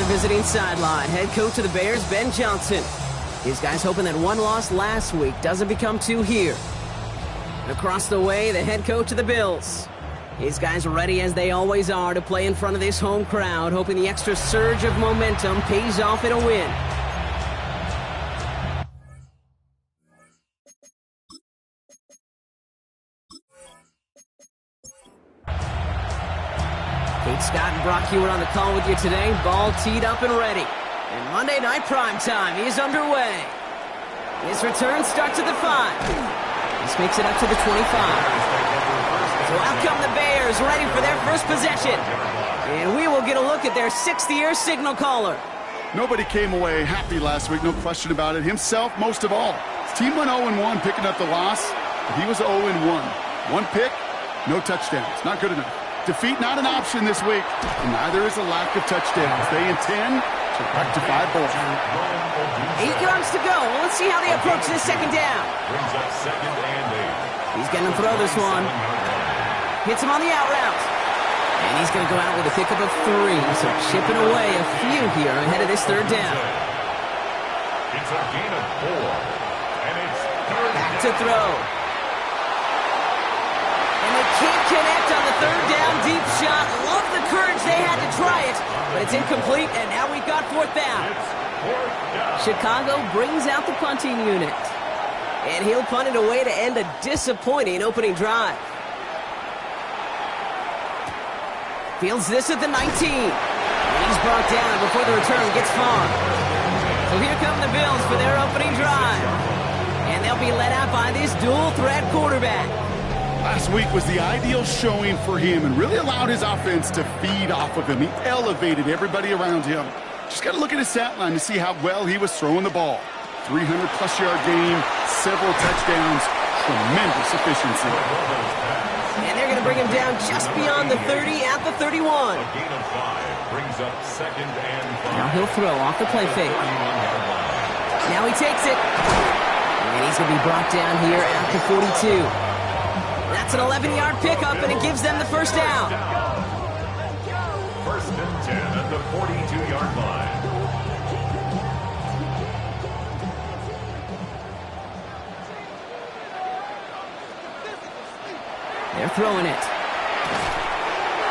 the visiting sideline. Head coach of the Bears, Ben Johnson. These guys hoping that one loss last week doesn't become two here. Across the way, the head coach of the Bills. These guys are ready as they always are to play in front of this home crowd, hoping the extra surge of momentum pays off in a win. Kate Scott and Brock Hewer on the call with you today. Ball teed up and ready. And Monday Night Primetime is underway. His return starts at the 5. This makes it up to the 25. So out come the Bears, ready for their first possession. And we will get a look at their 6th-year signal caller. Nobody came away happy last week, no question about it. Himself, most of all. His team went 0-1, picking up the loss. But he was 0-1. One pick, no touchdowns. Not good enough. Defeat not an option this week, and neither is a lack of touchdowns. They intend to rectify both. 8 yards to go. Well, let's see how they approach this second down. Brings up 2nd and 8. He's going to throw this one. Hits him on the out route. And he's going to go out with a pickup of 3. So chipping away a few here ahead of this third down. It's a gain of 4. And it's third Back down. to throw. And they can't connect on the third down deep shot. Love the courage they had to try it. But it's incomplete, and now we've got 4th down. It's 4th down. Chicago brings out the punting unit. And he'll punt it away to end a disappointing opening drive. Fields this at the 19. And he's brought down before the return gets far. So here come the Bills for their opening drive. And they'll be led out by this dual-threat quarterback. Last week was the ideal showing for him and really allowed his offense to feed off of him. He elevated everybody around him. Just got to look at his stat line to see how well he was throwing the ball. 300-plus yard game, several touchdowns, tremendous efficiency. And they're going to bring him down just beyond the 30 at the 31. A gain of 5 brings up 2nd and 5. Now he'll throw off the play fake. Now he takes it. And he's going to be brought down here at the 42. That's an 11-yard pickup, and it gives them the first down. 1st and 10 at the 42-yard line. They're throwing it.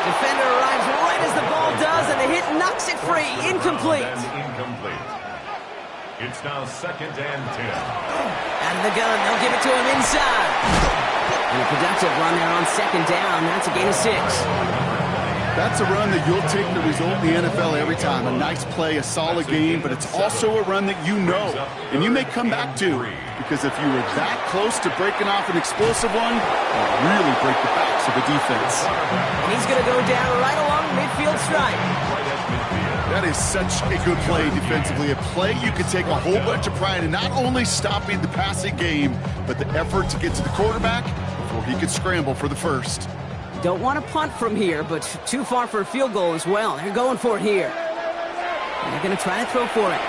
Defender arrives right as the ball does, and the hit knocks it free. Incomplete. Incomplete. It's now 2nd and 10. Out of the gun, they'll give it to him inside. And a productive run there on 2nd down. That's a gain of 6. That's a run that you'll take the result in the NFL every time. A nice play, a solid game, but it's also a run that you know, and you may come back to. Because if you were that close to breaking off an explosive one, it'll really break the backs of the defense. And he's going to go down right along the midfield stripe. That is such a good play defensively. A play you could take a whole bunch of pride in not only stopping the passing game, but the effort to get to the quarterback before he could scramble for the first. Don't want to punt from here, but too far for a field goal as well. They're going for it here. And they're going to try to throw for it.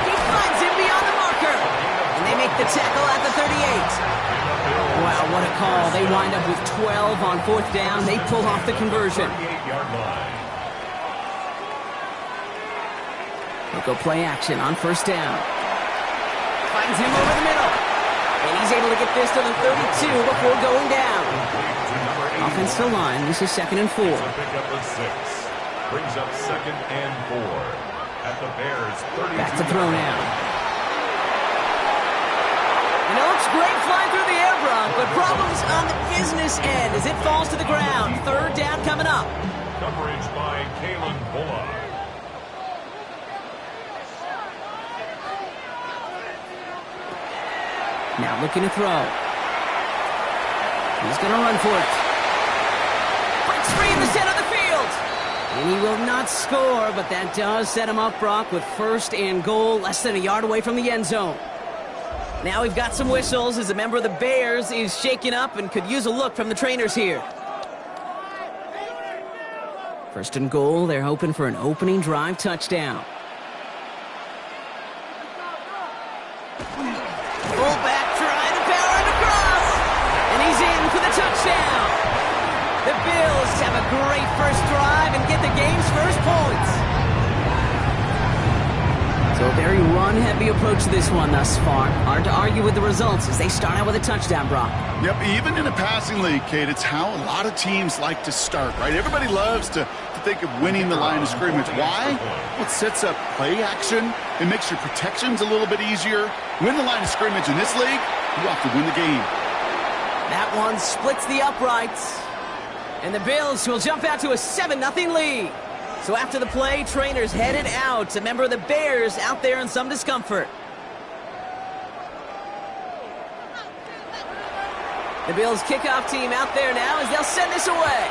He finds him beyond the marker. And they make the tackle at the 38. Wow, what a call. They wind up with 12 on 4th down. They pull off the conversion. 38-yard line. They'll go play action on 1st down. Finds him over the middle. And he's able to get this to the 32 before going down. Offensive line, this is 2nd and 4. It's a pickup of 6. Brings up 2nd and 4. At the Bears' 32. Back to throw now. And it looks great flying through the air, Brock, but problems on the business end as it falls to the ground. 3rd down coming up. Coverage by Kalen Bullock. Now looking to throw. He's going to run for it. Breaks free in the center of the field. And he will not score, but that does set him up, Brock, with 1st and goal, less than a yard away from the end zone. Now we've got some whistles as a member of the Bears is shaking up and could use a look from the trainers here. 1st and goal, they're hoping for an opening drive touchdown. Fullback trying to power him across. And he's in for the touchdown. The Bills have a great first drive and get the game's first points. So a very run-heavy approach to this one thus far. Hard to argue with the results as they start out with a touchdown, Brock. Yep, even in a passing league, Kate, it's how a lot of teams like to start, right? Everybody loves to think of winning the line of scrimmage. Why? Well, it sets up play action. It makes your protections a little bit easier. Win the line of scrimmage in this league, you have to win the game. That one splits the uprights. And the Bills will jump out to a 7-0 lead. So after the play, trainers headed out. A member of the Bears out there in some discomfort. The Bills kickoff team out there now as they'll send this away.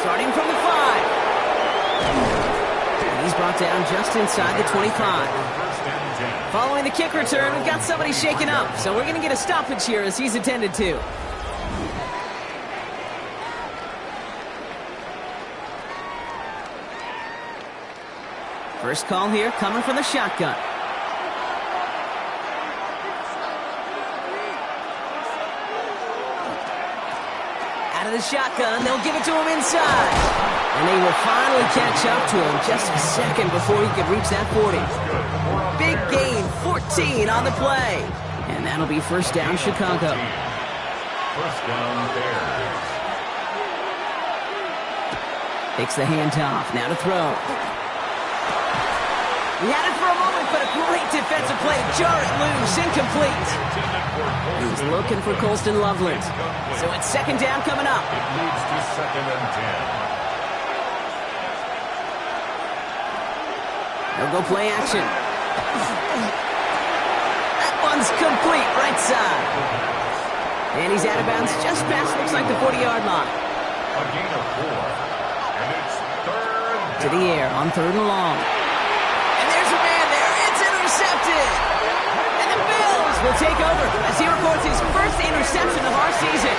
Starting from the 5. And he's brought down just inside the 25. Following the kick return, we've got somebody shaken up, so we're going to get a stoppage here as he's attended to. First call here coming from the shotgun. Out of the shotgun, they'll give it to him inside. And they will finally catch up to him just a second before he could reach that 40. Big gain, 14 on the play. And that'll be first down, Chicago. First down, Bears. Takes the handoff, now to throw. He had it for a moment, but a great defensive play. Jar it loose, incomplete. He was looking for Colston Loveland. So it's second down coming up. It leads to 2nd and 10. They'll go play action. That one's complete, right side. And he's out of bounds just past, looks like the 40-yard line. A gain of 4. And it's third down. To the air on 3rd and long. And there's a man there. It's intercepted. And the Bills will take over as he records his first interception of our season.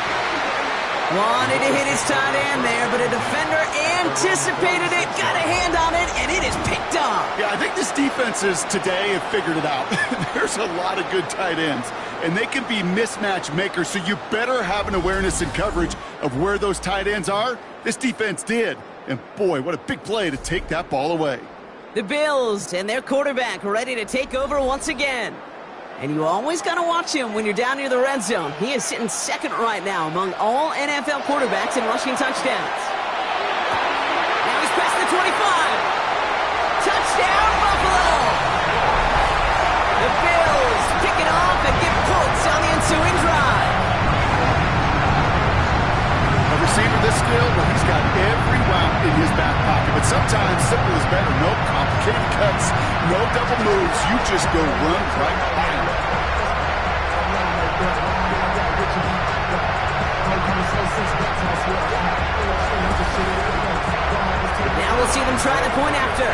Wanted to hit his tight end there, but a defender anticipated it, got a hand on it, and it is picked up. Yeah, I think this defenses today have figured it out. There's a lot of good tight ends, and they can be mismatch makers, so you better have an awareness and coverage of where those tight ends are. This defense did, and boy, what a big play to take that ball away. The Bills and their quarterback ready to take over once again. And you always got to watch him when you're down near the red zone. He is sitting second right now among all NFL quarterbacks in rushing touchdowns. Now he's past the 25. Touchdown, Buffalo! The Bills pick it off and get points on the ensuing drive. A receiver this skilled, well, he's got every route in his back pocket. But sometimes simple is better. No complicated cuts, no double moves. You just go run right by him. Now we'll see them try the point after.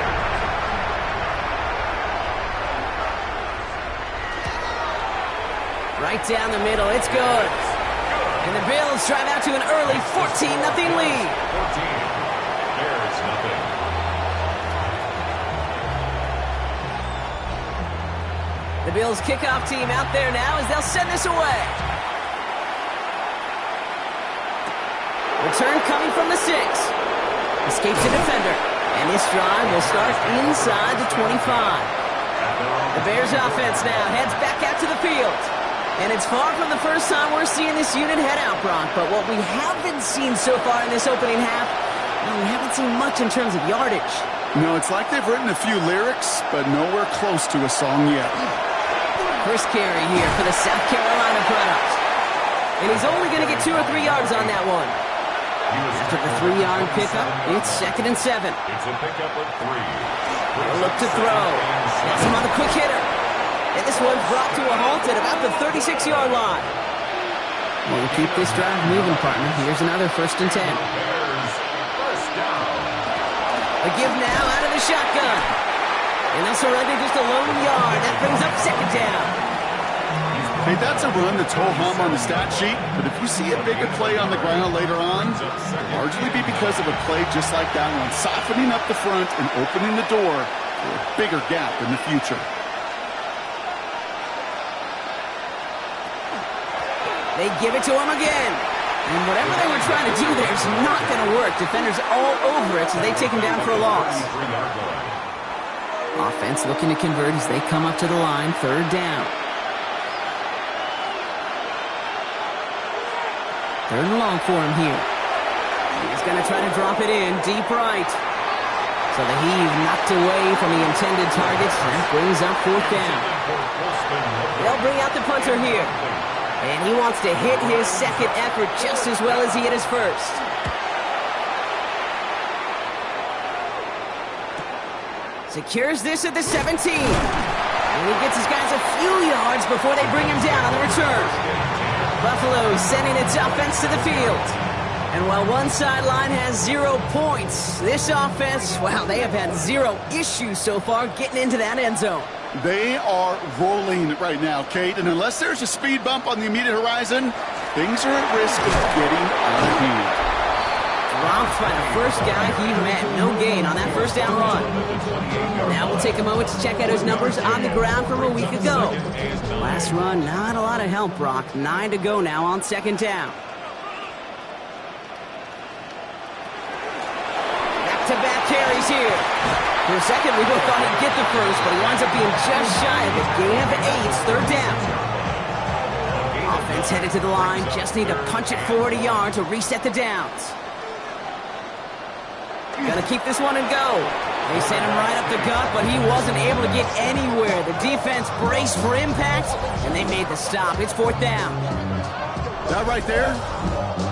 Right down the middle, it's good. And the Bills drive out to an early 14-0 lead. 14. Bears nothing. The Bills kickoff team out there now as they'll send this away. Return coming from the 6. Escapes the defender. And this drive will start inside the 25. The Bears offense now heads back out to the field. And it's far from the first time we're seeing this unit head out, Brock. But what we haven't seen so far in this opening half, well, we haven't seen much in terms of yardage. No, it's like they've written a few lyrics, but nowhere close to a song yet. First carry here for the South Carolina product. And he's only going to get 2 or 3 yards on that one. After the 3-yard pickup, it's 2nd and 7. It's a pickup of 3. They'll look to throw. That's him on the quick hitter. And this one's brought to a halt at about the 36-yard line. We'll keep this drive moving, partner. Here's another 1st and 10. Bears first down. A give now out of the shotgun. And that's already just a lone yard. That brings up 2nd down. Hey, that's a run that's ho-hum on the stat sheet, but if you see a bigger play on the ground later on, it'll largely be because of a play just like that one, softening up the front and opening the door for a bigger gap in the future. They give it to him again. And whatever they were trying to do there is not going to work. Defenders all over it, so they take him down for a loss. Offense looking to convert as they come up to the line, third down. Third and long for him here. He's going to try to drop it in, deep right. So the heave knocked away from the intended targets. That brings up fourth down. They'll bring out the punter here. And he wants to hit his second effort just as well as he hit his first. Secures this at the 17. And he gets his guys a few yards before they bring him down on the return. Buffalo sending its offense to the field. And while one sideline has 0 points, this offense, well, they have had 0 issues so far getting into that end zone. They are rolling right now, Kate, and unless there's a speed bump on the immediate horizon, things are at risk of getting out of hand. Dropped by the first guy he met. No gain on that first down run. Now we'll take a moment to check out his numbers on the ground from a week ago. Last run, not a lot of help, Brock. 9 to go now on second down. Back-to-back carries here. For a second, we both thought he'd get the first, but he winds up being just shy of a gain of 8, third down. Offense headed to the line, just need to punch it 40 yards to reset the downs. Gonna keep this one and go. They sent him right up the gut, but he wasn't able to get anywhere. The defense braced for impact, and they made the stop. It's fourth down. That right there,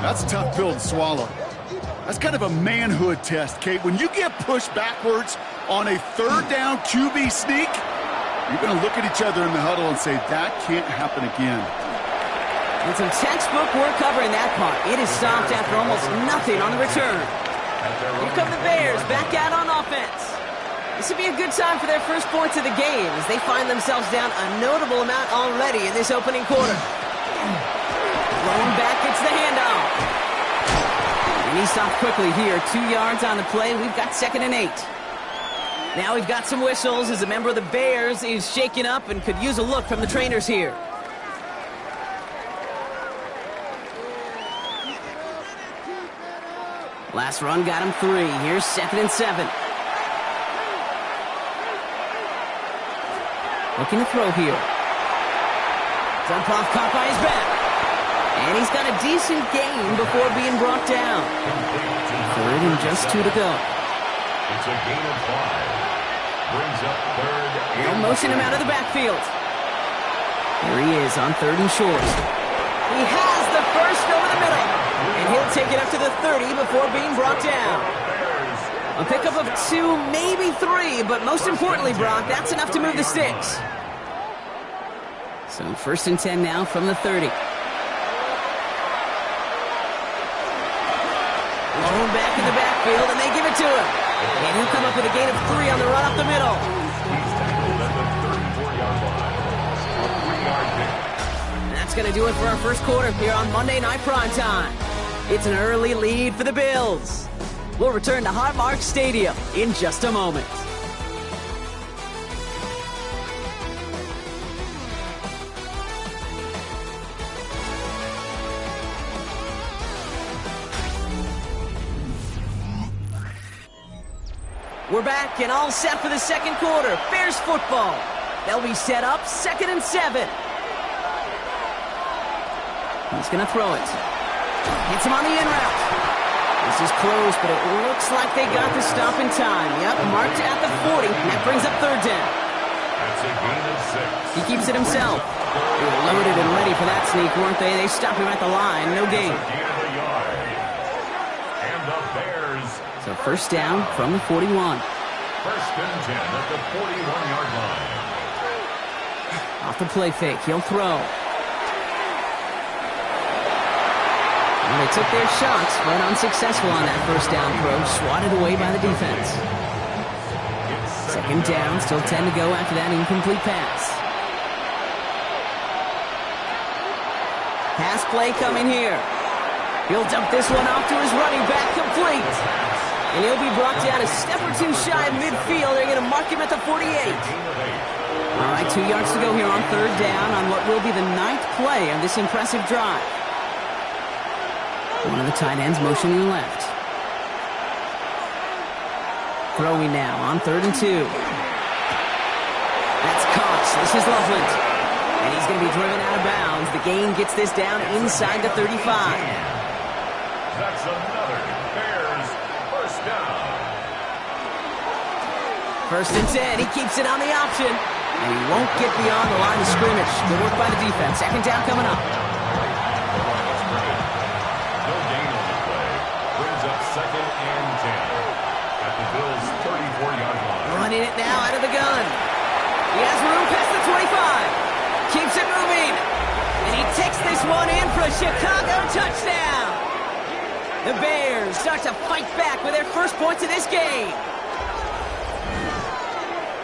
that's a tough pill to swallow. That's kind of a manhood test, Kate. When you get pushed backwards on a third down QB sneak, you're going to look at each other in the huddle and say, that can't happen again. And some textbook work covering that part. It is stopped after almost nothing on the return. Here come the Bears back out on offense. This would be a good time for their first points of the game as they find themselves down a notable amount already in this opening quarter. Going back, it's the handoff. And he stopped quickly here. 2 yards on the play. We've got 2nd and 8. Now we've got some whistles as a member of the Bears is shaken up and could use a look from the trainers here. Last run got him 3. Here's 2nd and 7. Looking to throw here. Dump off caught by his back. And he's got a decent gain before being brought down. 3rd and just 2 to go. It's a gain of 5. Brings up 3rd. They'll motion him out of the backfield. Here he is on 3rd and short. He has the first over the middle. And he'll take it up to the 30 before being brought down. A pickup of 2, maybe 3, but most importantly, Brock, that's enough to move the sticks. So 1st and 10 now from the 30. Blown back in the backfield, and they give it to him. And he'll come up with a gain of 3 on the run up the middle. He's tackled at the 34-yard line. A 3-yard gain. And that's going to do it for our first quarter here on Monday Night Primetime. It's an early lead for the Bills. We'll return to Highmark Stadium in just a moment. We're back and all set for the second quarter. Bears football. They'll be set up 2nd and 7. He's going to throw it. Hits him on the in route. This is close, but it looks like they got the stop in time. Yep, marked at the 40. And that brings up 3rd down. That's a gain of 6. He keeps it himself. They were loaded and ready for that sneak, weren't they? They stopped him at the line. No gain. Gain of a yard. And the Bears. So 1st down from the 41. 1st and 10 at the 41-yard line. Off the play fake. He'll throw. Well, they took their shots, but unsuccessful on that 1st down throw. Swatted away by the defense. 2nd down. Still 10 to go after that incomplete pass. Pass play coming here. He'll dump this one off to his running back, complete. And he'll be brought down a step or 2 shy of midfield. They're going to mark him at the 48. All right, 2 yards to go here on 3rd down on what will be the 9th play of this impressive drive. One of the tight ends motioning left. Throwing now on 3rd and 2. That's caught. This is Loveland. And he's going to be driven out of bounds. The gain gets this down inside the 35. That's another Bears first down. 1st and 10. He keeps it on the option. And he won't get beyond the line of scrimmage. Good work by the defense. 2nd down coming up. No gain on the play. Brings up 2nd and 10 at the Bills' 34-yard line. Running it now out of the gun. He has room past the 25. Keeps it moving. And he takes this one in for a Chicago touchdown. The Bears start to fight back with their first points of this game.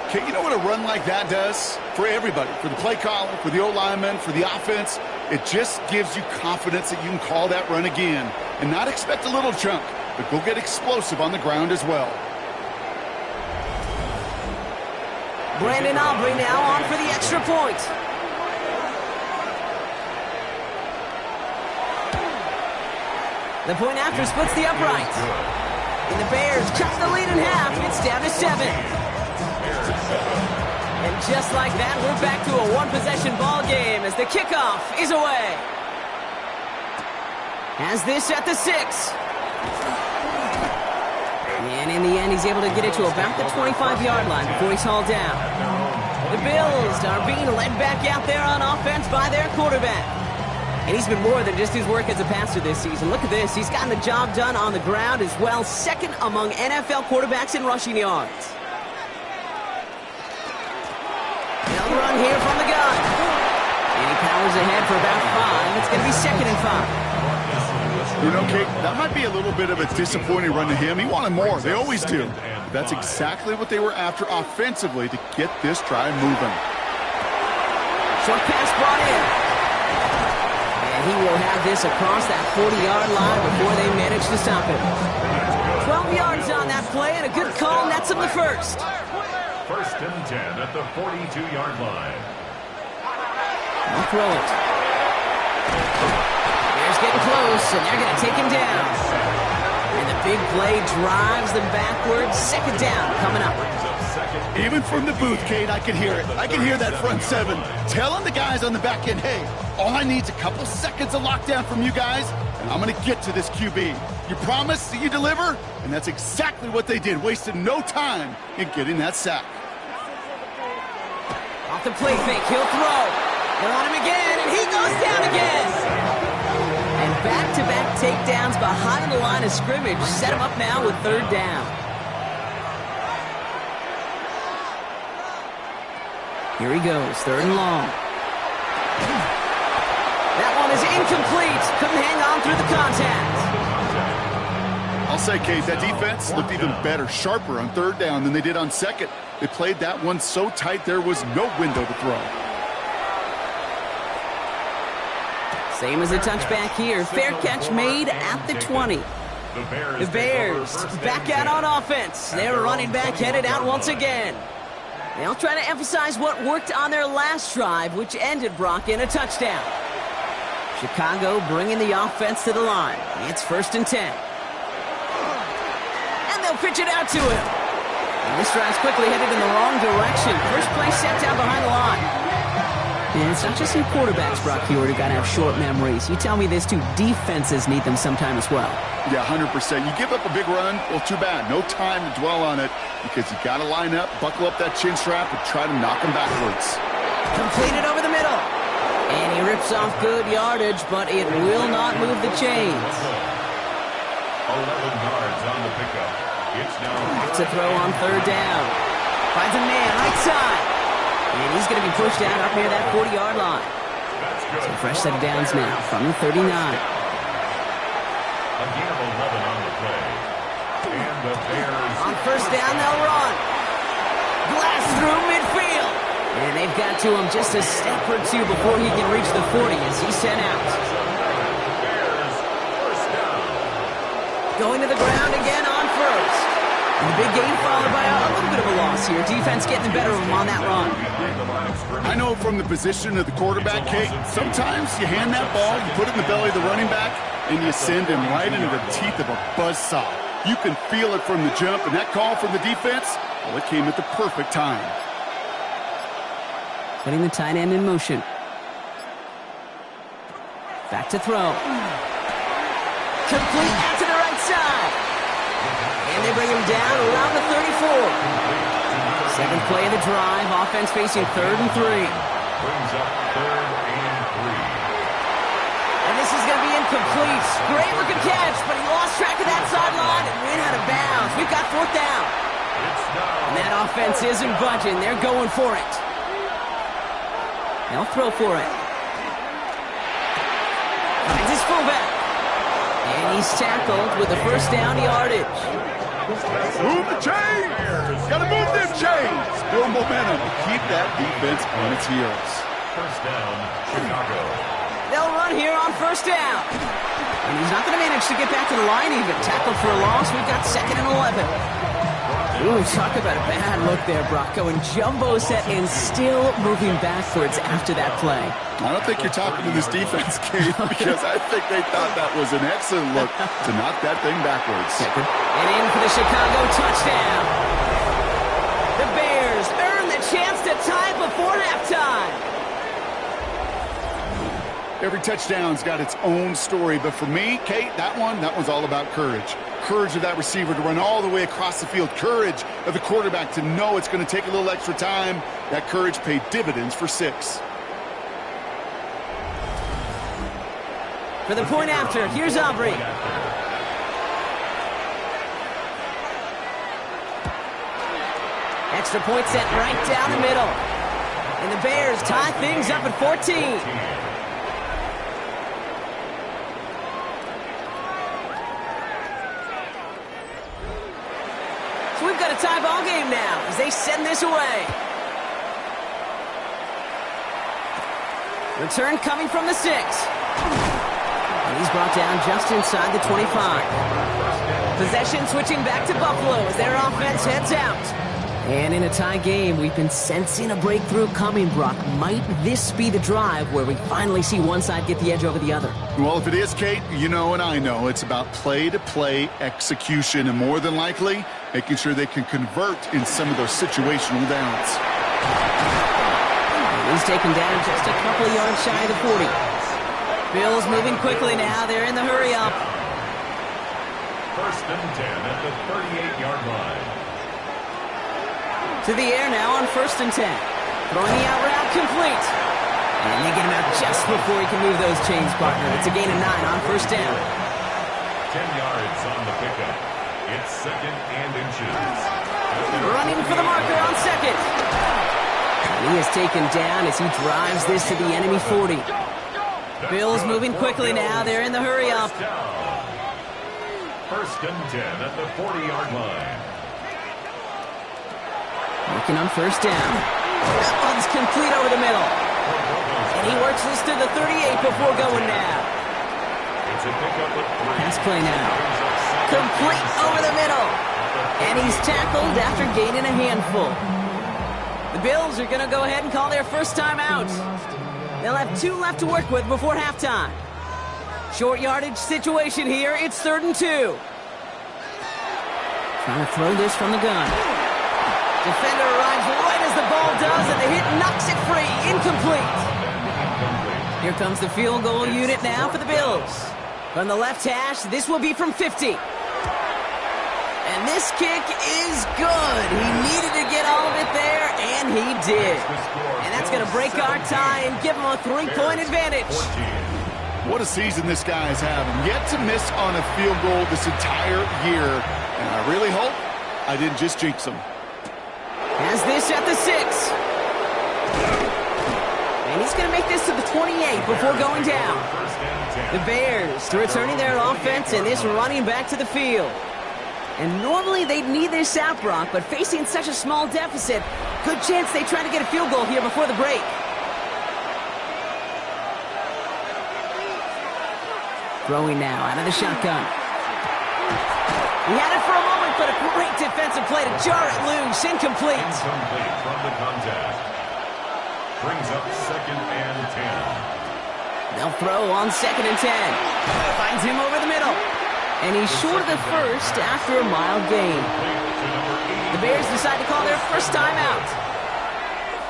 Okay, you know what a run like that does? For everybody, for the play caller, for the O-lineman, for the offense, it just gives you confidence that you can call that run again and not expect a little chunk, but go get explosive on the ground as well. Brandon Aubrey now on for the extra point. The point after splits the upright. And the Bears cut the lead in half. It's down to 7. And just like that, we're back to a one-possession ball game as the kickoff is away. Has this at the 6. And in the end, he's able to get it to about the 25-yard line before he's hauled down. The Bills are being led back out there on offense by their quarterback. And he's been more than just his work as a passer this season. Look at this. He's gotten the job done on the ground as well. 2nd among NFL quarterbacks in rushing yards. They'll run here from the gun. And he powers ahead for about 5. It's going to be 2nd and 5. You know, Kate, that might be a little bit of a disappointing run to him. He wanted more. They always do. But that's exactly what they were after offensively to get this drive moving. Short pass brought in. He will have this across that 40-yard line before they manage to stop him. 12 yards on that play, and a good call nets him the first. 1st and 10 at the 42-yard line. They'll throw it. Bears getting close, and they're going to take him down. And the big play drives them backwards. 2nd down coming up. Even from the booth, Kate, I can hear it. I can hear that front 7 telling the guys on the back end, hey, all I need is a couple seconds of lockdown from you guys, and I'm going to get to this QB. You promise that you deliver? And that's exactly what they did, wasted no time in getting that sack. Off the play fake, he'll throw. They're on him again, and he goes down again. And back-to-back takedowns behind the line of scrimmage set him up now with 3rd down. Here he goes, 3rd and long. That one is incomplete. Couldn't hang on through the contact. I'll say, Kate, that defense looked even better, sharper on 3rd down than they did on 2nd. They played that one so tight there was no window to throw. Same as a touchback here. Fair catch made at the 20. The Bears back out on offense. Their running back headed out once again. They'll try to emphasize what worked on their last drive, which ended, Brock, in a touchdown. Chicago bringing the offense to the line. It's 1st and 10. And they'll pitch it out to him. And this drive's quickly headed in the wrong direction. First play set down behind the line. And it's not just in quarterbacks, Brock Huard, who got to have short memories. You tell me this too, defenses need them sometime as well. Yeah, 100%. You give up a big run, well, too bad. No time to dwell on it because you got to line up, buckle up that chin strap, and try to knock them backwards. Completed over the middle. And he rips off good yardage, but it will not move the chains. 11 yards on the pickup. It's now to throw on 3rd down. Finds a man right side. And he's going to be pushed out up near that 40-yard line. So fresh set of downs now from the 39. A gain of 11 on the play. And the Bears. On 1st down, they'll run. Blast through midfield. And they've got to him just a step or two before he can reach the 40 as he's sent out. Bears, 1st down. Going to the ground again on 1st. And the big gain followed by a little bit of a loss here. Defense getting the better of him on that run. I know from the position of the quarterback, Kate, sometimes you hand that ball, you put it in the belly of the running back, and you send him right into the teeth of a buzzsaw. You can feel it from the jump, and that call from the defense, well, it came at the perfect time. Putting the tight end in motion. Back to throw. Complete out to the right side. And they bring him down around the 34. Second play of the drive. Offense facing 3rd and 3. Brings up 3rd and 3. And this is going to be incomplete. Great looking catch, but he lost track of that sideline and went out of bounds. We've got 4th down. And that offense isn't budging. They're going for it. They'll throw for it. Finds his fullback. And he's tackled with the 1st down yardage. Move the chains! Gotta move them chains! Build momentum. Keep that defense on its heels. 1st down, Chicago. They'll run here on 1st down. And he's not going to manage to get back to the line even. Tackled for a loss. We've got 2nd and 11. Ooh, talk about a bad look there, Brock. Going jumbo set and still moving backwards after that play. I don't think you're talking to this defense, Kate, because I think they thought that was an excellent look to knock that thing backwards. And in for the Chicago touchdown. The Bears earn the chance to tie before halftime. Every touchdown's got its own story, but for me, Kate, that one's all about courage. Courage of that receiver to run all the way across the field. Courage of the quarterback to know it's going to take a little extra time. That courage paid dividends for 6. For the point after, here's Aubrey. Extra point set right down the middle. And the Bears tie things up at 14. We've got a tie ball game now as they send this away. Return coming from the 6. And he's brought down just inside the 25. Possession switching back to Buffalo as their offense heads out. And in a tie game, we've been sensing a breakthrough coming, Brock. Might this be the drive where we finally see one side get the edge over the other? Well, if it is, Kate, you know and I know it's about play-to-play execution, and more than likely, making sure they can convert in some of those situational downs. He's taken down just a couple of yards shy of the 40. Bills moving quickly now. They're in the hurry-up. 1st and 10 at the 38-yard line. To the air now on 1st and 10. Throwing the out route complete. And they get him out just before he can move those chains, partner. It's a gain of 9 on 1st down. 10 yards on the pickup. It's 2nd and inches. Running for the marker on 2nd. And he is taken down as he drives this to the enemy 40. Bills moving quickly now. They're in the hurry-up. 1st and 10 at the 40-yard line. Looking on 1st down. That one's complete over the middle. And he works this to the 38 before going down. It's a pickup of 3. Pass play now. Complete over the middle. And he's tackled after gaining a handful. The Bills are going to go ahead and call their first time out. They'll have 2 left to work with before halftime. Short yardage situation here. It's 3rd and 2. Trying to throw this from the gun. Defender arrives right as the ball does, and the hit knocks it free. Incomplete. Here comes the field goal unit now for the Bills. From the left hash, this will be from 50. And this kick is good. He needed to get all of it there, and he did. And that's going to break our tie and give him a 3-point advantage. What a season this guy is having. Yet to miss on a field goal this entire year. And I really hope I didn't just jinx him. Has this at the 6. And he's going to make this to the 28 before going down. The Bears returning their offense and this running back to the field. And normally they'd need this out, Brock, but facing such a small deficit, good chance they try to get a field goal here before the break. Throwing now out of the shotgun. He had it for a moment, but a great defensive play to jar it loose. Incomplete. Incomplete from the contact. Brings up 2nd and 10. They'll throw on 2nd and 10. Finds him over the middle. And he's short of the first after a mild gain. The Bears decide to call their first timeout.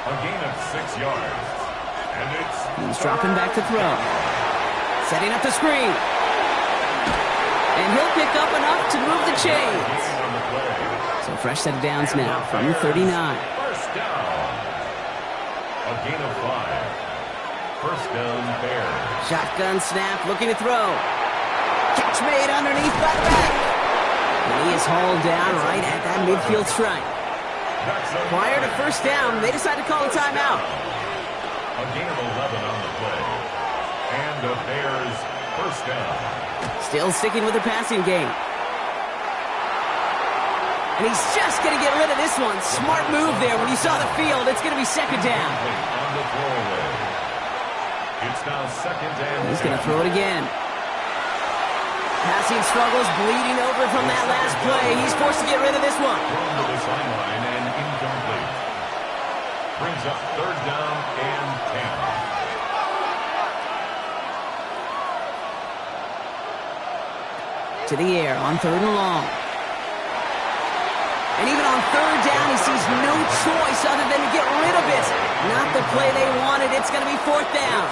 A gain of 6 yards. And it's... He's dropping back to throw. Setting up the screen. And he'll pick up enough to move the chains. So fresh set of downs now from the 39. First down. A gain of 5. First down, Bears. Shotgun snap, looking to throw. Catch made underneath by the back. And he is hauled down right at that midfield stripe. Prior to first down, they decide to call a timeout. A gain of 11 on the play. And the Bears first down. Still sticking with the passing game. And he's just going to get rid of this one. Smart move there when you saw the field. It's going to be second down. On the throwaway. It's now second and He's going to throw it again. Passing struggles, bleeding over from that last play. He's forced to get rid of this one. Thrown to the sideline and incomplete. Brings up third down and 10. To the air on 3rd and long. And even on 3rd down, he sees no choice other than to get rid of it. Not the play they wanted. It's going to be 4th down.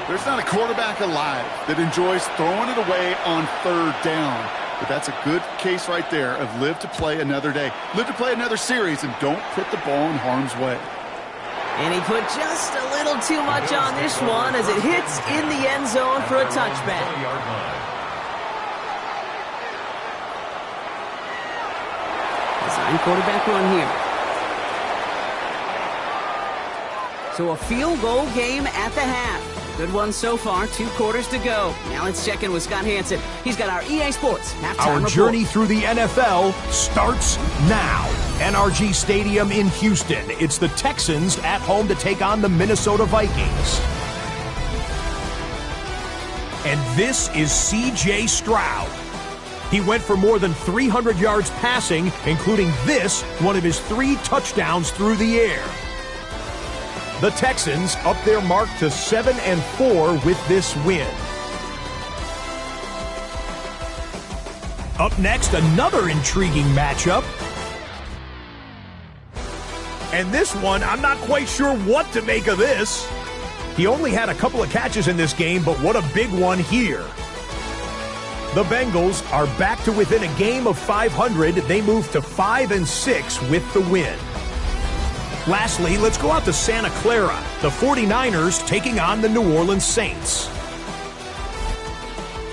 There's not a quarterback alive that enjoys throwing it away on 3rd down. But that's a good case right there of live to play another day. Live to play another series and don't put the ball in harm's way. And he put just a little too much on this one as it hits in the end zone for a touchback. Design quarterback run here. So a field goal game at the half. Good one so far, 2 quarters to go. Now let's check in with Scott Hanson. He's got our EA Sports halftime Our report. journey through the NFL starts now. NRG Stadium in Houston. It's the Texans at home to take on the Minnesota Vikings. And this is C.J. Stroud. He went for more than 300 yards passing, including this, one of his 3 touchdowns through the air. The Texans up their mark to 7-4 with this win. Up next, another intriguing matchup. And this one, I'm not quite sure what to make of this. He only had a couple of catches in this game, but what a big one here. The Bengals are back to within a game of 500. They move to 5-6 with the win. Lastly, let's go out to Santa Clara. The 49ers taking on the New Orleans Saints.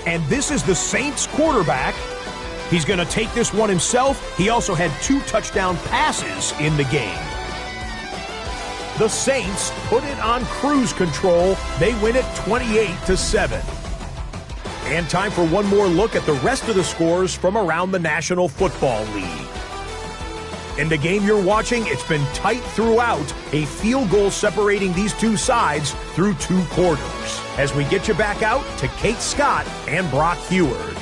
And this is the Saints quarterback. He's going to take this one himself. He also had 2 touchdown passes in the game. The Saints put it on cruise control. They win it 28-7. And time for one more look at the rest of the scores from around the National Football League. In the game you're watching, it's been tight throughout, a field goal separating these 2 sides through 2 quarters. As we get you back out to Kate Scott and Brock Heward.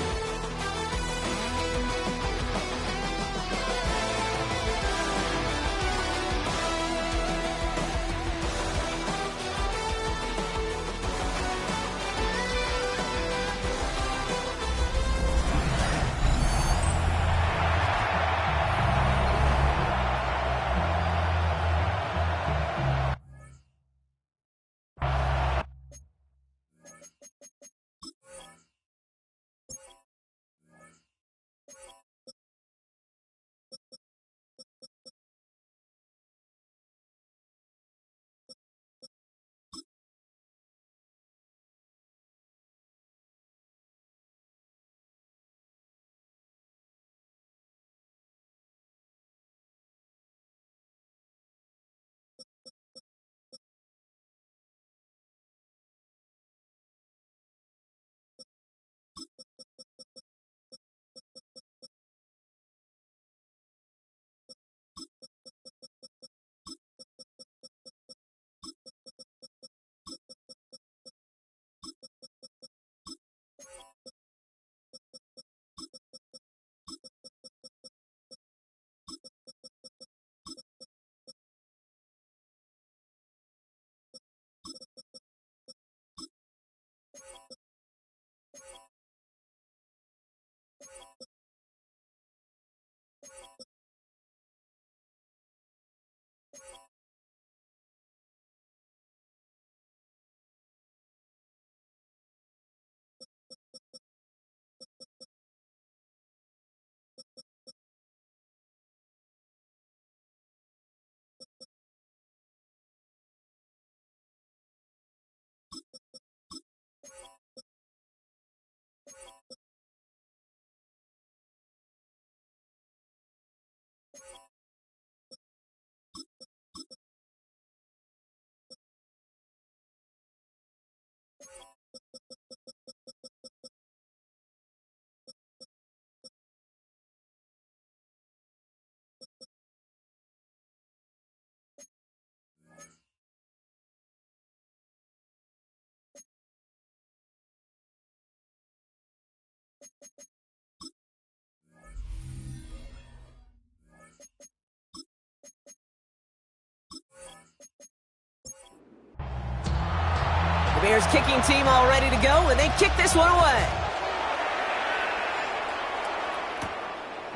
The Bears kicking team all ready to go, and they kick this one away.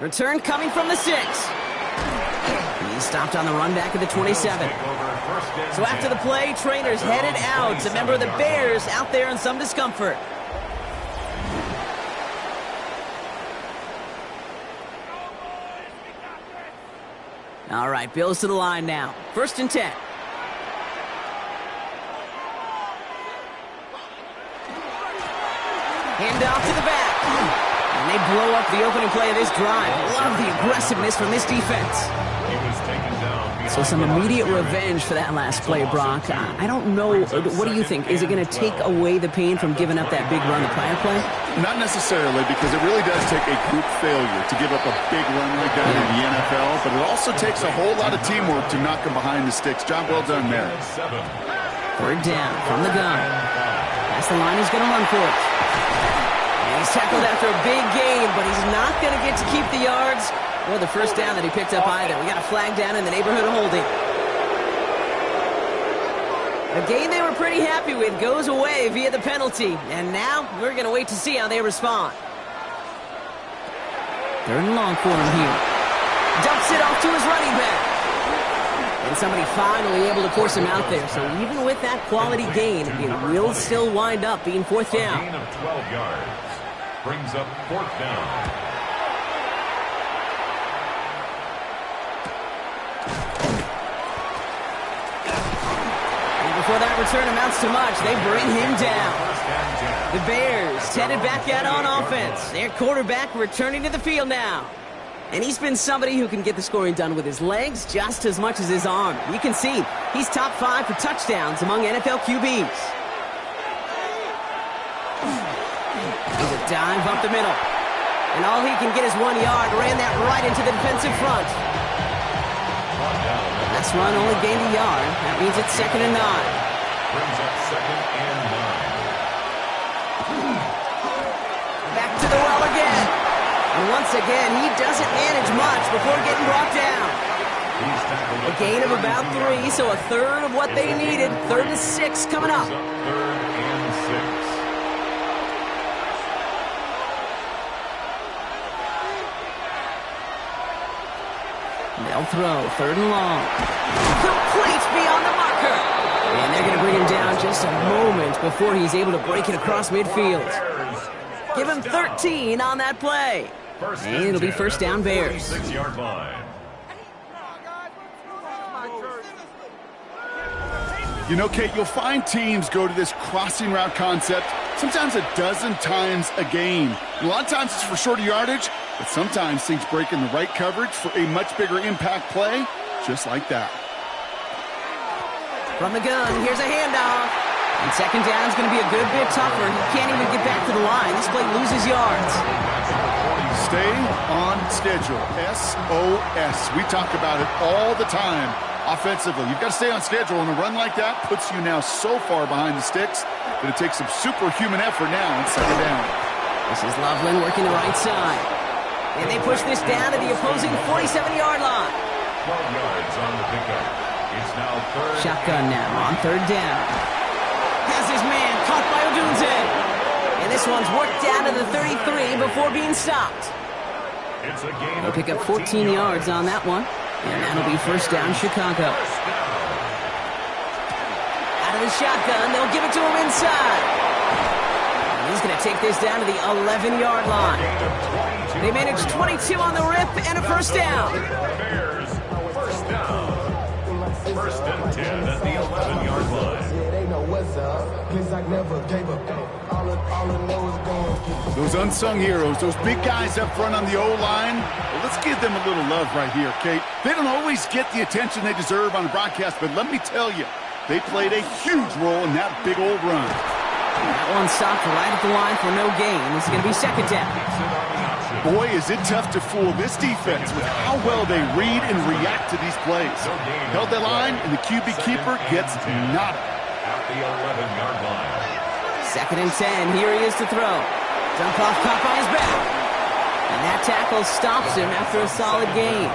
Return coming from the 6. He's stopped on the run back at the 27. So after the play, trainers headed out. A member of the Bears out there in some discomfort. All right, Bills to the line now. 1st and 10. Hand off to the back. And they blow up the opening play of this drive. Love the aggressiveness from this defense. So some immediate revenge for that last play, Brock. I don't know. What do you think? Is it going to take away the pain from giving up that big run the prior play? Not necessarily, because it really does take a group failure to give up a big run like that in the NFL, but it also takes a whole lot of teamwork to knock them behind the sticks. Job well done there. 3rd down from the gun. That's the line he's going to run for it. And he's tackled after a big gain, but he's not going to get to keep the yards or the 1st down that he picked up either. We got a flag down in the neighborhood of holding. A gain they were pretty happy with goes away via the penalty. And now we're going to wait to see how they respond. 3rd and long for him here. Dumps it off to his running back. And somebody finally able to force him out there. So even with that quality gain, it will still wind up being 4th down. Gain of 12 yards. Brings up 4th down. Before that return amounts to much, they bring him down. The Bears headed back out on offense. Their quarterback returning to the field now. And he's been somebody who can get the scoring done with his legs just as much as his arm. You can see he's top 5 for touchdowns among NFL QBs. There's a dive up the middle. And all he can get is 1 yard. Ran that right into the defensive front. Last run only gained a yard. That means it's 2nd and 9. Brings up 2nd and 9. Back to the well again. And once again, he doesn't manage much before getting brought down. A gain of about 3, so a third of what they needed. 3rd and 6 coming up. 3rd and 6. They'll throw 3rd and long. Complete beyond the marker. And they're going to bring him down just a moment before he's able to break it across midfield. Give him 13 on that play. And it'll be 1st down Bears. 46-yard line. You know, Kate, you'll find teams go to this crossing route concept sometimes a dozen times a game. A lot of times it's for shorter yardage, but sometimes things break in the right coverage for a much bigger impact play, just like that. From the gun, here's a handoff. And 2nd down is going to be a good bit tougher. He can't even get back to the line. This play loses yards. Stay on schedule. SOS. We talk about it all the time. Offensively, you've got to stay on schedule, and a run like that puts you now so far behind the sticks that it takes some superhuman effort now and settle down. This is Loveland working the right side. And they push this down to the opposing 47-yard line. 12 yards on the pickup. It's now 3rd. Shotgun now on 3rd down. Has his man caught by Odunze. And this one's worked down to the 33 before being stopped. It's a gain They'll of pick up 14 yards on that one. And that'll be 1st down Chicago. Out of the shotgun, they'll give it to him inside. And he's going to take this down to the 11-yard line. They managed 22 on the rip and a 1st down. Bears, 1st down. 1st and 10 at the 11-yard line. Those unsung heroes, those big guys up front on the O-line, well, let's give them a little love right here, Kate. They don't always get the attention they deserve on the broadcast, but let me tell you, they played a huge role in that big old run. That one stopped right at the line for no gain. This is going to be second down. Boy, is it tough to fool this defense with how well they read and react to these plays. Held the line, and the QB keeper gets nada. At the 11-yard line. Second and 10. Here he is to throw. Jump off, caught by his back. And that tackle stops him after a solid gain.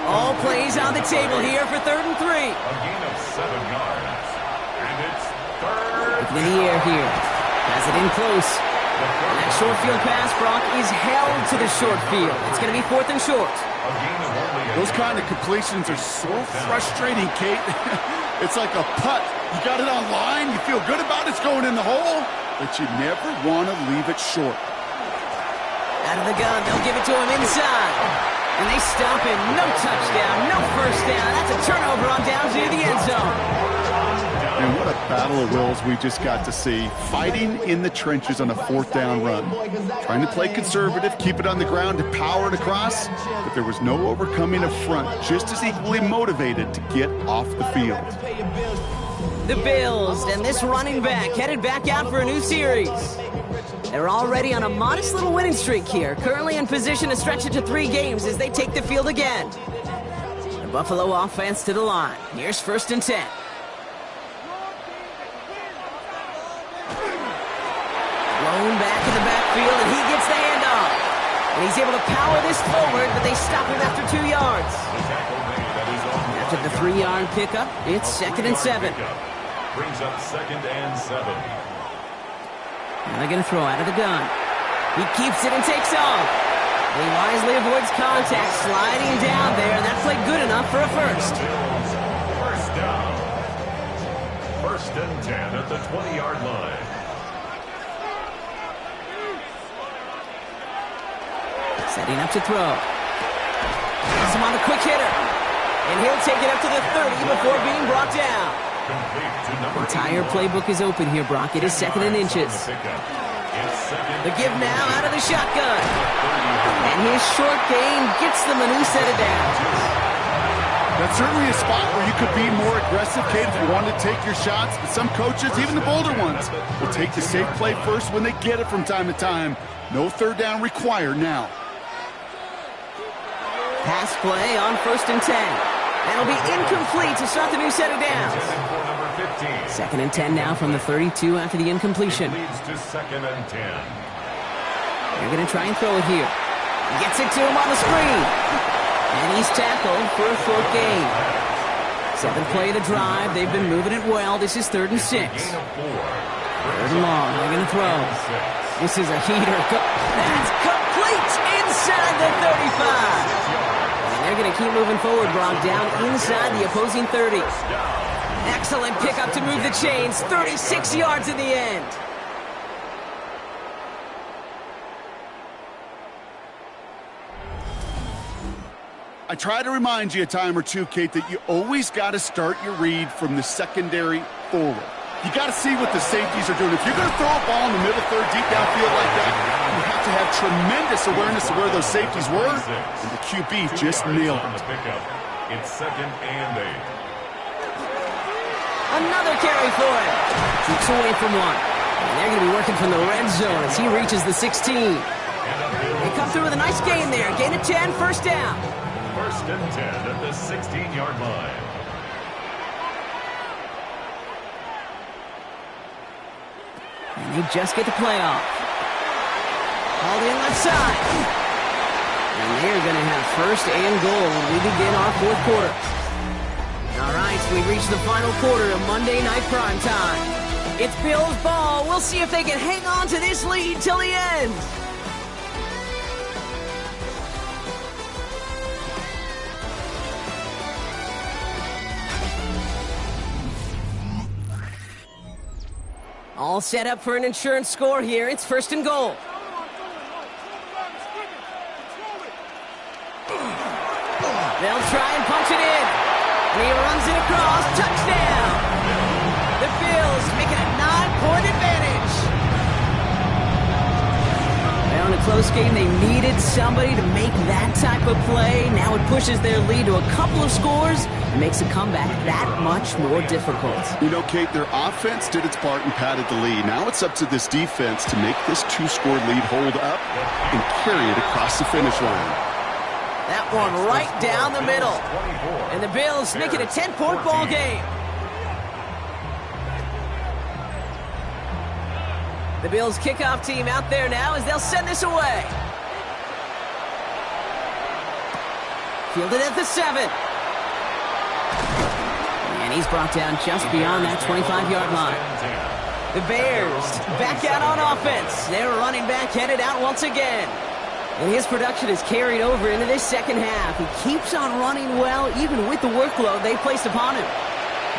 All plays on the table here for 3rd and 3. A gain of 7 yards. And it's third. Looking in the air here. Has it in close. And that short field pass, Brock, is held to the short field. It's going to be 4th and short. A gain of only 8 Those kind of completions are so frustrating, Kate. It's like a putt. You got it on line, you feel good about it's going in the hole, but you never want to leave it short. Out of the gun, they'll give it to him inside. And they stop him. No touchdown, no first down. That's a turnover on down to the end zone. And what a battle of wills we just got to see. Fighting in the trenches on a 4th down run. Trying to play conservative, keep it on the ground to power it across, but there was no overcoming a front just as equally motivated to get off the field. The Bills and this running back headed back out for a new series. They're already on a modest little winning streak here, currently in position to stretch it to 3 games as they take the field again. The Buffalo offense to the line. Here's 1st and 10. Blown back in the backfield, and he gets the handoff. And he's able to power this forward, but they stop him after 2 yards. After the 3-yard pickup, it's 2nd and 7. Brings up 2nd and 7. Now they're going to throw out of the gun. He keeps it and takes off. He wisely avoids contact, sliding down there, and that played good enough for a first. First down. 1st and 10 at the 20-yard line. Setting up to throw. Has him on the quick hitter. And he'll take it up to the 30 before being brought down. The entire playbook is open here, Brock. It is 2nd and inches. The give now out of the shotgun. And his short gain gets them a new set of downs. That's certainly a spot where you could be more aggressive, Kate, if you want to take your shots. But some coaches, even the bolder ones, will take the safe play first when they get it from time to time. No 3rd down required now. Pass play on 1st and 10. That'll be incomplete to start the new set of downs. 2nd and 10 now from the 32 after the incompletion. Leads to 2nd and 10. They're going to try and throw it here. Gets it to him on the screen. And he's tackled for a short gain. 7th play of the drive. They've been moving it well. This is 3rd and 6. 3rd and long. They're going to throw. This is a heater. That's complete inside the 35. They're going to keep moving forward, Brock, down inside the opposing 30. Excellent pickup to move the chains. 36 yards in the end. I try to remind you a time or two, Kate, that you always got to start your read from the secondary forward. You got to see what the safeties are doing. If you're going to throw a ball in the middle third, deep downfield like that, you have to have tremendous awareness of where those safeties were, and the QB just nailed it. It's 2nd and 8. Another carry for him. Keeps away from one. And they're going to be working from the red zone as he reaches the 16. They come through with a nice gain there. Gain of 10, 1st down. 1st and 10 at the 16-yard line. And they just get the play off. Called in left side. And they're going to have 1st and goal when we begin our 4th quarter. All right, so we reach the final quarter of Monday Night Prime Time. It's Bills ball. We'll see if they can hang on to this lead till the end. All set up for an insurance score here. It's 1st and goal. They'll try and punch it in. And he runs it across. Touchdown. The Bills making a 9-point advantage. Well, and a close close game. They needed somebody to make that type of play. Now it pushes their lead to a couple of scores and makes a comeback that much more difficult. You know, Kate, their offense did its part and padded the lead. Now it's up to this defense to make this two-score lead hold up and carry it across the finish line. That one right down the middle. And the Bills make it a 10-point ball game. The Bills kickoff team out there now as they'll send this away. Fielded at the 7. And he's brought down just beyond that 25-yard line. The Bears back out on offense. Their running back headed out once again. And his production is carried over into this second half. He keeps on running well, even with the workload they placed upon him.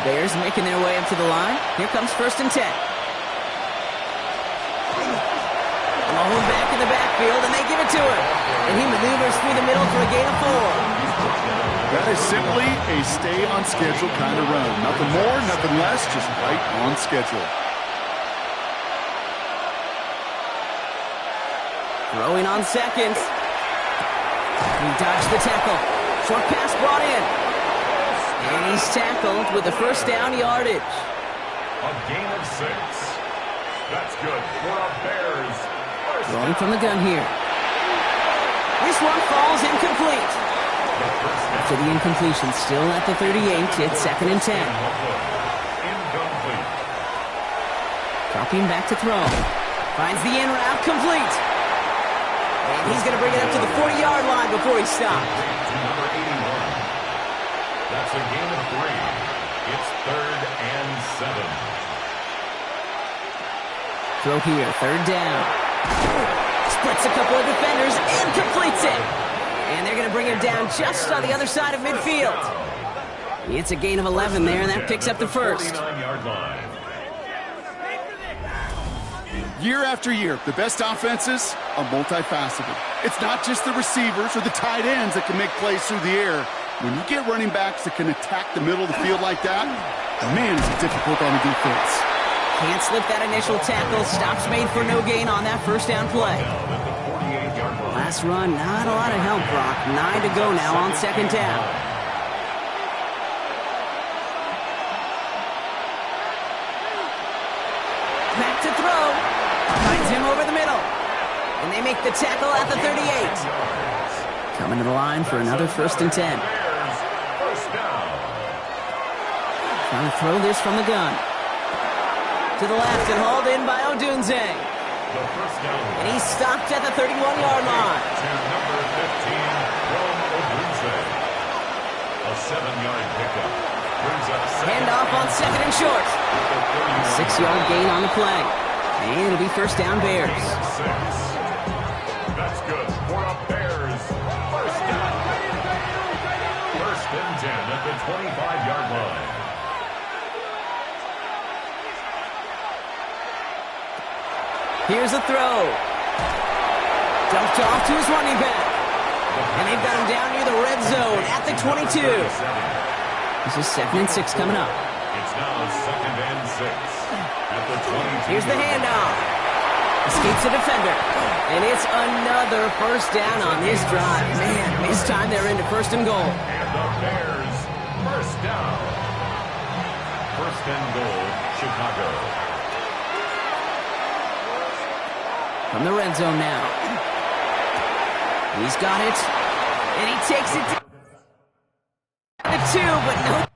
Bears making their way up to the line. Here comes 1st and 10. Mahomes back in the backfield, and they give it to him. And he maneuvers through the middle for a gain of 4. That is simply a stay-on-schedule kind of run. Nothing more, nothing less, just right on schedule. Throwing on seconds. He dodged the tackle. Short pass brought in. And he's tackled with the first down yardage. A gain of 6. That's good for the Bears. Throwing from the gun here. This one falls incomplete. After the incompletion, still at the 38, it's 2nd and 10. Incomplete. Dropping back to throw. Finds the in route complete. And he's going to bring it up to the 40-yard line before he stopped. To number 81. That's a gain of 3. It's 3rd and 7. Throw here, 3rd down. Splits a couple of defenders and completes it. And they're going to bring him down just on the other side of midfield. It's a gain of 11 there, and that picks up the first. 49-yard line. Year after year, the best offenses are multifaceted. It's not just the receivers or the tight ends that can make plays through the air. When you get running backs that can attack the middle of the field like that, man, is it difficult on the defense. Can't slip that initial tackle. Stops made for no gain on that first down play. Last run, not a lot of help, Brock. 9 to go now on 2nd down. Back to throw. Finds him over the middle. And they make the tackle at the 38. Coming to the line for another 1st and 10. Trying to throw this from the gun. To the left and hauled in by Odunze. And he's stopped at the 31-yard line. To number 15, from Odunze. A 7-yard pickup. Brings up Handoff on 2nd and short. 6-yard gain on the play. And it'll be 1st down Bears. 6. That's good for the Bears. 1st down. 1st and 10 at the 25-yard line. Here's a throw. Dumped off to his running back. And they've got him down near the red zone at the 22. This is 2nd and 6 coming up. It's now 2nd and 6 at the 22. Here's the handoff. Escapes a defender. And it's another 1st down on this drive. Man, this time they're into 1st and goal. And the Bears, 1st down. 1st and goal, Chicago. From the red zone now. He's got it. And he takes it to the 2, but no.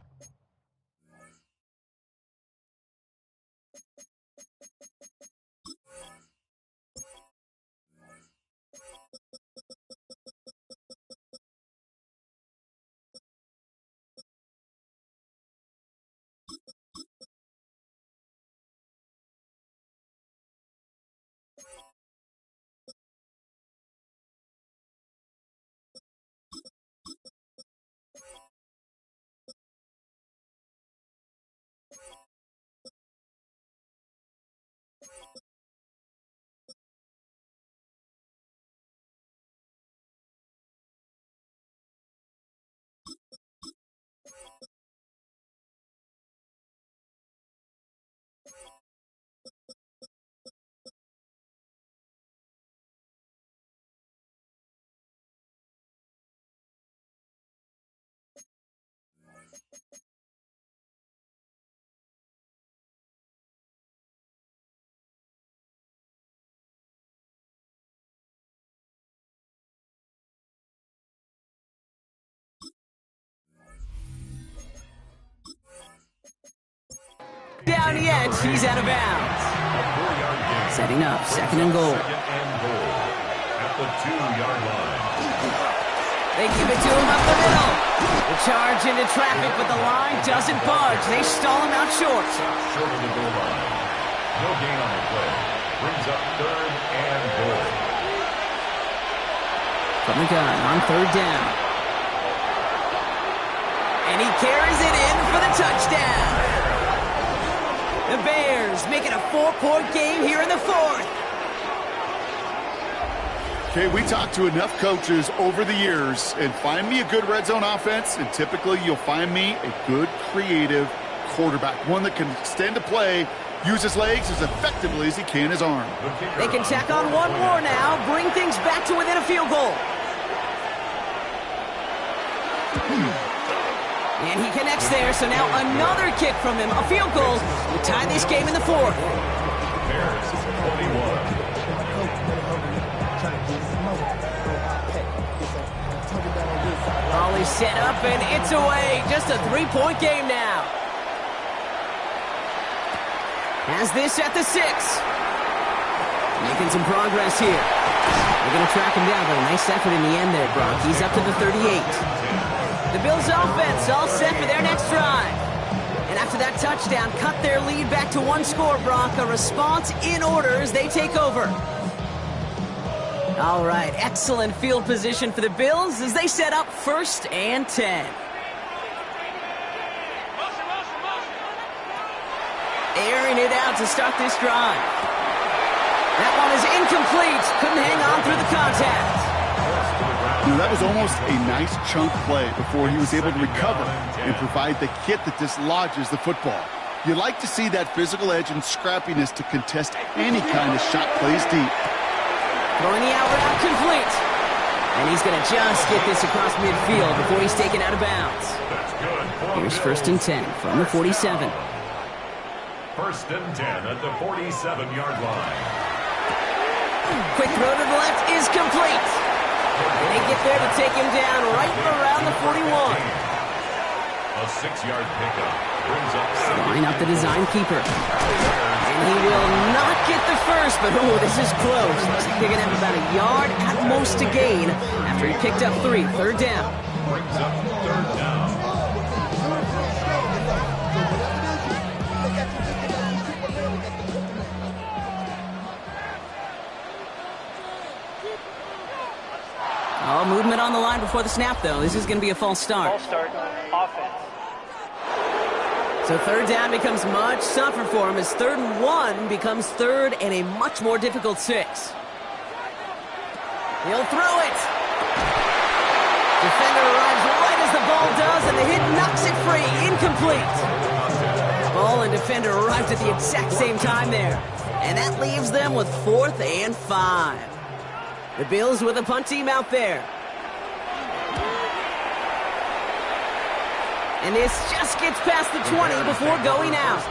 touchdown yet. He's out of bounds. A 4-yard gain. Setting up, second and goal. Second and goal at the 2-yard line. They give it to him up the middle. The charge into traffic, but the line doesn't budge. They stall him out short. Short of the goal line. No gain on the play. Brings up 3rd and goal. From the gun on 3rd down. And he carries it in for the touchdown. The Bears make it a 4-point game here in the 4th. Okay, we talked to enough coaches over the years, and find me a good red zone offense, and typically you'll find me a good creative quarterback, one that can extend a play, use his legs as effectively as he can his arm. They can tack on one more now, bring things back to within a field goal. And he connects there, so now another kick from him, a field goal, to tie this game in the 4th. Bears 21. Ball is set up, and it's away. Just a 3-point game now. Has this at the 6. Making some progress here. They're going to track him down, but a nice effort in the end there, Brock. He's up to the 38. The Bills offense all set for their next drive. And after that touchdown, cut their lead back to 1 score, Brock. A response in order as they take over. All right, excellent field position for the Bills as they set up 1st and 10. Airing it out to start this drive. That one is incomplete. Couldn't hang on through the contact. That was almost a nice chunk play before he was able to recover and provide the hit that dislodges the football. You like to see that physical edge and scrappiness to contest any kind of shot plays deep. Throwing the out route complete. And he's going to just get this across midfield before he's taken out of bounds. Here's 1st and 10 from the 47. 1st and 10 at the 47-yard line. Quick throw to the left is complete. And they get there to take him down right around the 41. A 6-yard pickup brings up Line up the design keeper. And he will not get the first, but oh, this is close. Looks like they're going to have about a yard at most to gain after he picked up 3. 3rd down. brings up 3rd down. Oh, movement on the line before the snap, though. This is going to be a false start. False start, offense. So 3rd down becomes much tougher for him as 3rd and 1 becomes 3rd and a much more difficult 6. He'll throw it. Defender arrives right as the ball does, and the hit knocks it free. Incomplete. Ball and defender arrived at the exact same time there. And that leaves them with 4th and 5. The Bills with a punt team out there. And this just gets past the 20 before going out.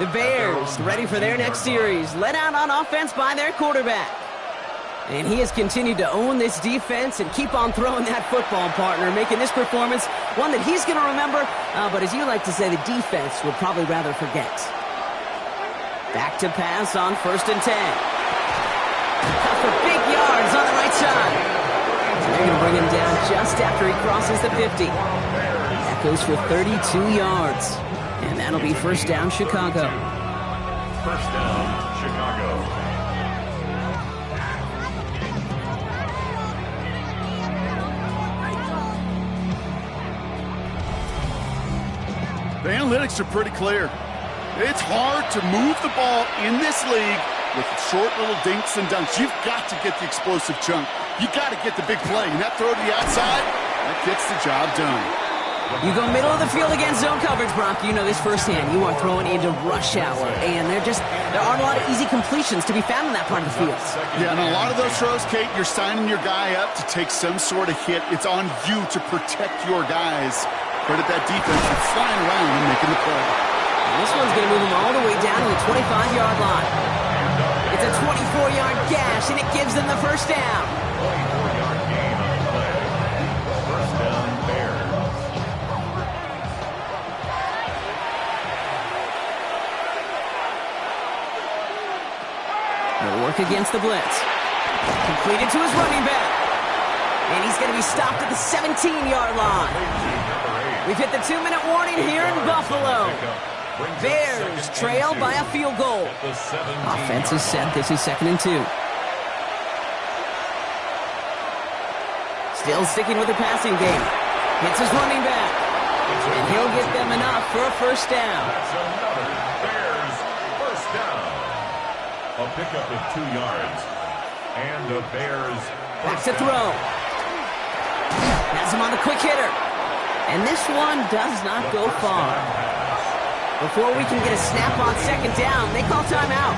The Bears ready for their next series, led out on offense by their quarterback. And he has continued to own this defense and keep on throwing that football, partner, making this performance one that he's going to remember, but as you like to say, the defense would probably rather forget. Back to pass on 1st and 10. For big yards on the right side. And they're going to bring him down just after he crosses the 50. That goes for 32 yards. And that'll be 1st down, Chicago. 1st down, Chicago. The analytics are pretty clear. It's hard to move the ball in this league with short little dinks and dunks. You've got to get the explosive chunk. You got to get the big play. And that throw to the outside, that gets the job done. You go middle of the field against zone coverage, Brock. You know this firsthand. You are throwing into rush hour. And there aren't a lot of easy completions to be found in that part of the field. Yeah, and a lot of those throws, Kate, you're signing your guy up to take some sort of hit. It's on you to protect your guys. Credit that defense for flying around and making the play. And this one's going to move him all the way down to the 25-yard line. It's a 24-yard gash, and it gives them the 1st down. 24-yard gain on the play. 1st down, Bears. He'll work against the blitz. Completed to his running back. And he's going to be stopped at the 17-yard line. We've hit the 2-minute warning here in Buffalo. Bears trail by a field goal. Offense is set. This is 2nd and 2. Still sticking with the passing game. Hits his running back. And he'll get them enough for a first down. That's another Bears first down. A pickup of 2 yards. And the Bears back to throw. Has him on the quick hitter. And this one does not go far. Before we can get a snap on 2nd down, they call timeout.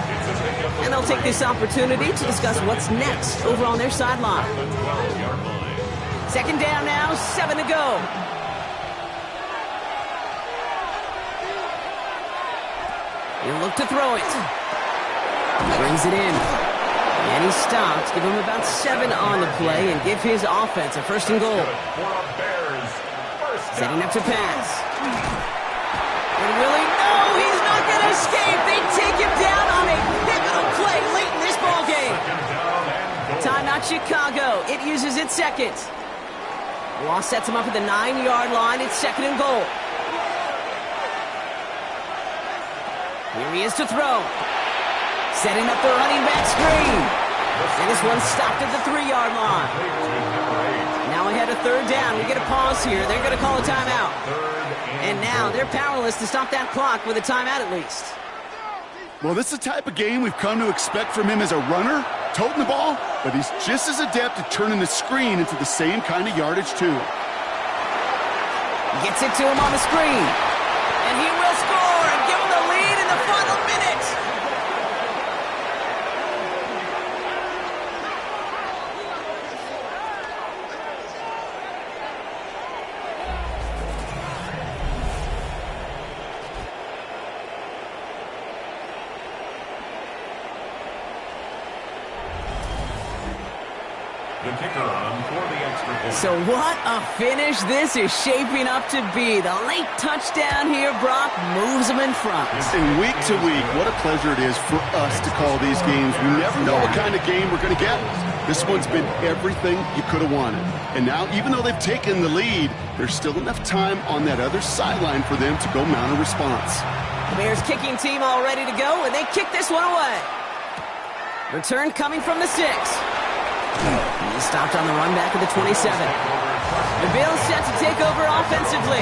And they'll take this opportunity to discuss what's next over on their sideline. 2nd down now, 7 to go. He'll look to throw it. Brings it in. And he stops. Give him about 7 on the play and give his offense a 1st and goal. Setting up to pass. And Willie, no, he's not going to escape. They take him down on a pivotal play late in this ballgame. Timeout Chicago. It uses its 2nd. Loss sets him up at the 9-yard line. It's 2nd and goal. Here he is to throw. Setting up the running back screen. And this one's stopped at the 3-yard line. Now ahead of 3rd down. We get a pause here. They're going to call a timeout. And now they're powerless to stop that clock with a timeout at least. Well, this is the type of game we've come to expect from him as a runner, toting the ball, but he's just as adept at turning the screen into the same kind of yardage, too. Gets it to him on the screen. And he will score and give him the lead in the final minute. The kicker on for the extra point. So what a finish this is shaping up to be. The late touchdown here, Brock, moves them in front. And week to week, what a pleasure it is for us to call these games. We never know what kind of game we're going to get. This one's been everything you could have wanted. And now, even though they've taken the lead, there's still enough time on that other sideline for them to go mount a response. The Bears kicking team all ready to go, and they kick this one away. Return coming from the 6. He stopped on the run back of the 27. The Bills set to take over offensively.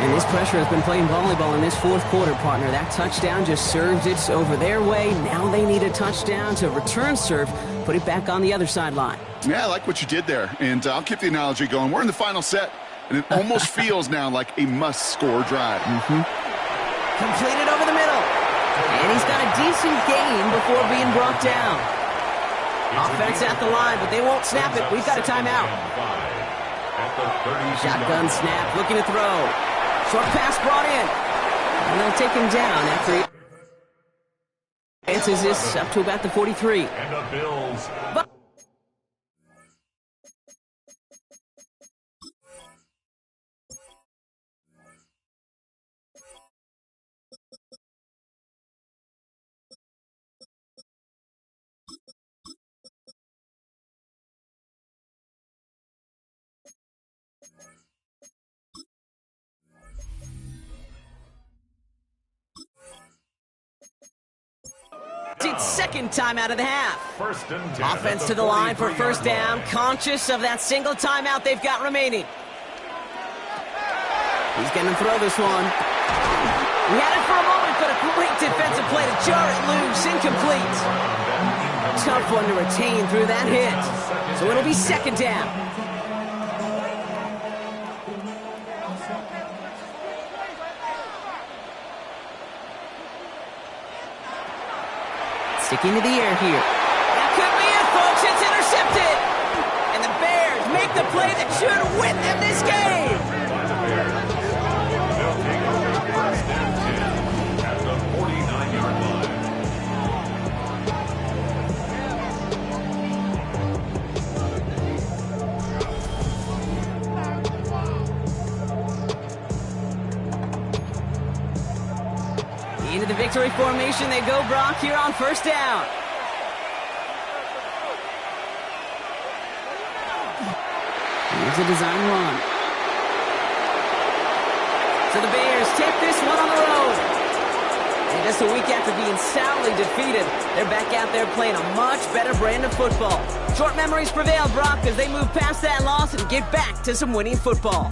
And this pressure has been playing volleyball in this 4th quarter, partner. That touchdown just served it over their way. Now they need a touchdown to return serve, put it back on the other sideline. Yeah, I like what you did there. And I'll keep the analogy going. We're in the final set, and it almost feels now like a must-score drive. Completed over the middle. And he's got a decent gain before being brought down. Offense at the line, but they won't snap it. We've got a timeout. Shotgun snap, looking to throw. Short pass brought in. And they'll take him down after he advances this up to about the 43. And the Bills. It's 2nd timeout of the half. 1st and 10. Offense to the line for 1st down, conscious of that single timeout they've got remaining. He's going to throw this one. He had it for a moment, but a great defensive play to jar it loose, incomplete. Tough one to retain through that hit. So it'll be 2nd down. Sticking to the air here. That could be it, folks. It's intercepted. And the Bears make the play that should win them this game. They'll take over 1st and 10 at the 49-yard line. Into the victory formation they go, Brock, here on 1st down. Here's a design run. So the Bears take this one on the road. And just a week after being soundly defeated, they're back out there playing a much better brand of football. Short memories prevail, Brock, as they move past that loss and get back to some winning football.